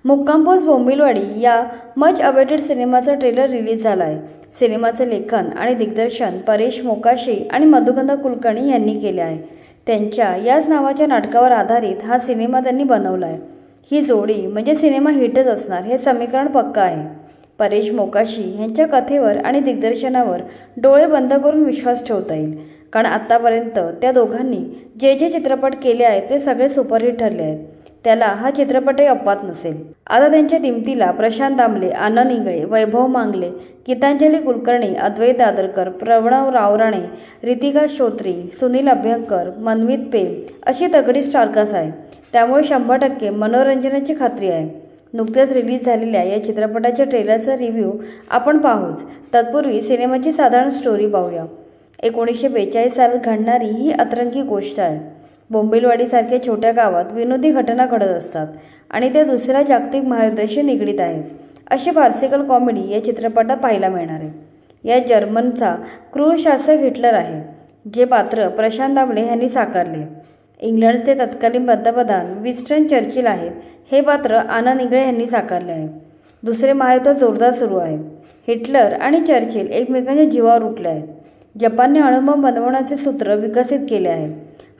मुक्काम पोस्ट बोंबिलवाडी या much awaited सिनेमाचा ट्रेलर रिलीज झाला आहे। सिनेमाचे लेखन आणि दिग्दर्शन परेश मोकाशी आणि मधुगंधा कुलकर्णी यांनी केले आहे। त्यांच्या याच नावाच्या नाटकावर आधारित हा सिनेमा त्यांनी बनवला आहे। ही जोडी म्हणजे सिनेमा हिटच असणार हे समीकरण पक्का आहे। परेश मोकाशी यांच्या कथेवर आणि दिग्दर्शनावर डोळे बंद करून विश्वास ठेवता येईल, कारण आतापर्यंत त्या दोघांनी जे जे चित्रपट केले आहेत ते सगळे सुपरहिट ठरले आहेत। त्याला हा चित्रपटही अपवाद नसेल। आता त्यांच्या दिमतीला प्रशांत दामले, आनंद इंगळे, वैभव मांगले, गीतांजली कुलकर्णी, अद्वैत दादरकर, प्रणव रावराणे, रितिका श्रोत्री, सुनील अभ्यंकर, मनमीत पेम अशी तगडी स्टारकास्ट आहे। त्यामुळे 100% मनोरंजनाची खात्री आहे। नुकत्याच रिलीज झालेल्या या चित्रपटाच्या ट्रेलरचा रिव्ह्यू आपण पाहूच। तत्पूर्वी सिनेमाची साधारण स्टोरी पाहूया। 1942 सालात घडणारी ही अतरंगी गोष्ट आहे। बोंबिलवाडीसारख्या छोट्या गावात विनोदी घटना घडत असतात आणि त्या दुसऱ्या जागतिक महायुद्धाशी निगडीत आहेत। अशी फार्सिकल कॉमेडी या चित्रपटात पाहायला मिळणार आहे। या जर्मनचा क्रूर शासक हिटलर आहे, जे पात्र प्रशांत दामले यांनी साकारले। इंग्लंडचे तत्कालीन पंतप्रधान विन्स्टन चर्चिल आहेत, हे पात्र आनंद इंगळे यांनी साकारले आहे। दुसरे महायुद्ध जोरदार सुरू आहे। हिटलर आणि चर्चिल एकमेकांच्या जीवावर उठले आहेत। जपानने अणुबॉम्ब बनवण्याचे सूत्र विकसित केले आहे।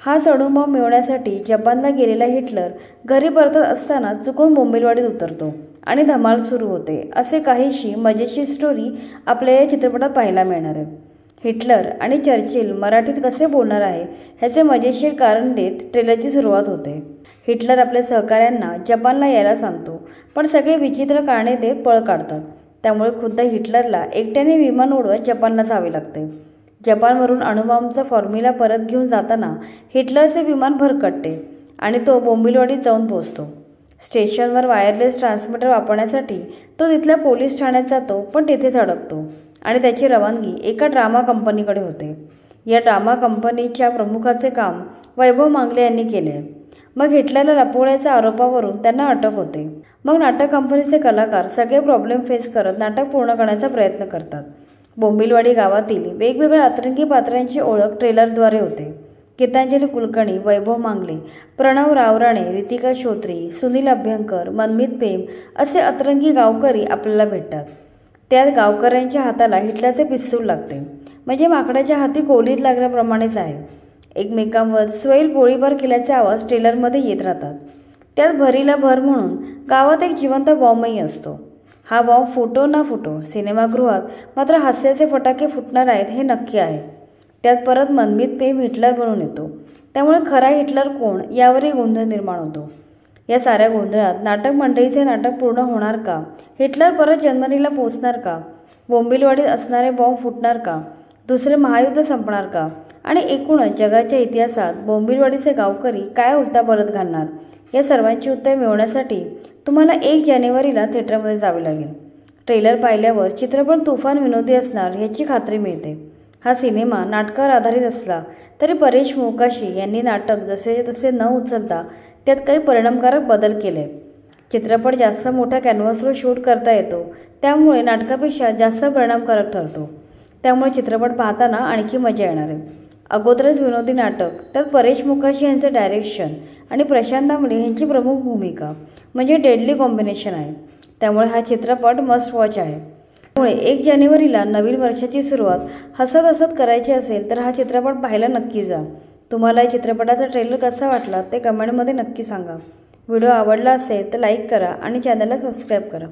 हाच अणुबॉम्ब मिळवण्यासाठी जपानला गेलेला हिटलर घरी परतत असताना चुकून बोंबिलवाडीत उतरतो आणि धमाल सुरू होते। असे काहीशी मजेशीर स्टोरी आपल्याला या चित्रपटात पाहायला मिळणार आहे। हिटलर आणि चर्चिल मराठीत कसे बोलणार आहे ह्याचे मजेशीर कारण देत ट्रेलरची सुरुवात होते। हिटलर आपल्या सहकाऱ्यांना जपानला यायला सांगतो, पण सगळे विचित्र कारणे देत पळ काढतात। त्यामुळे खुद्द हिटलरला एकट्याने विमान उडवत जपानला जावे लागते। जपानवरून अणुबॉम्बचा फॉर्म्युला परत घेऊन जाताना हिटलरचे विमान भरकटते आणि तो बोंबिलवाडीत जाऊन पोहोचतो। स्टेशनवर वायरलेस ट्रान्समीटर वापरण्यासाठी तो तिथल्या पोलीस ठाण्यात जातो, पण तिथेच अडकतो आणि त्याची रवानगी एका ड्रामा कंपनीकडे होते। या ड्रामा कंपनीच्या प्रमुखाचे काम वैभव मांगले यांनी केले। मग हिटलरला लपवण्याच्या आरोपावरून त्यांना अटक होते। मग नाटक कंपनीचे कलाकार सगळे प्रॉब्लेम फेस करत नाटक पूर्ण करण्याचा प्रयत्न करतात। बोंबिलवाडी गावातील वेगवेगळ्या अतरंगी पात्रांची ओळख ट्रेलरद्वारे होते। गीतांजली कुलकर्णी, वैभव मांगले, प्रणव रावराणे, रितिका श्रोत्री, सुनील अभ्यंकर, मनमीत पेम असे अतरंगी गावकरी आपल्याला भेटतात। त्यात गावकऱ्यांच्या हाताला हिटलरचे पिस्तूल लागते, म्हणजे माकडाच्या हाती कोलीत लागल्याप्रमाणेच आहे। एकमेकांवर स्वैर गोळीबार केल्याचे आवाज ट्रेलरमध्ये येत राहतात। त्यात भरीला भर म्हणून गावात एक जिवंत बॉम्बही असतो। हा बॉम्ब फुटो ना फुटो, सिनेमागृहात मात्र हास्याचे फटाके फुटणार आहेत हे नक्की आहे। त्यात परत मनमीत पेम हिटलर बनून येतो, त्यामुळे खरा हिटलर कोण यावरही गोंधळ निर्माण होतो। या साऱ्या गोंधळात नाटक मंडळीचे नाटक पूर्ण होणार का? हिटलर परत जर्मनीला पोहोचणार का? बोंबिलवाडीत असणारे बॉम्ब फुटणार का? दुसरे महायुद्ध संपणार का? आणि एकूणच जगाच्या इतिहासात बोंबिलवाडीचे गावकरी काय उलथापालथ घालणार? या सर्वांची उत्तर मिळवण्यासाठी तुम्हाला 1 जानेवारीला थिएटरमध्ये जावे लागेल। ट्रेलर पाहिल्यावर चित्रपट तुफान विनोदी असणार याची खात्री मिळते। हा सिनेमा नाटकावर आधारित असला तरी परेश मोकाशी यांनी नाटक जसे तसे न उचलता त्यात काही परिणामकारक बदल केले। चित्रपट जास्त मोठ्या कॅनव्हासवर शूट करता येतो, त्यामुळे नाटकापेक्षा जास्त परिणामकारक ठरतो। त्यामुळे चित्रपट पाहताना आणखी मजा येणार आहे। अगोदरच विनोदी नाटक, त्यात परेश मोकाशी यांचं डायरेक्शन आणि प्रशांत दामले यांची प्रमुख भूमिका म्हणजे डेडली कॉम्बिनेशन आहे। त्यामुळे हा चित्रपट मस्ट वॉच आहे। त्यामुळे 1 जानेवारीला नवीन वर्षाची सुरुवात हसत हसत करायची असेल तर हा चित्रपट पाहायला नक्की जा। तुम्हाला या चित्रपटाचा ट्रेलर कसा वाटला ते कमेंटमध्ये नक्की सांगा। व्हिडिओ आवडला असेल तर लाईक करा आणि चॅनलला सबस्क्राईब करा।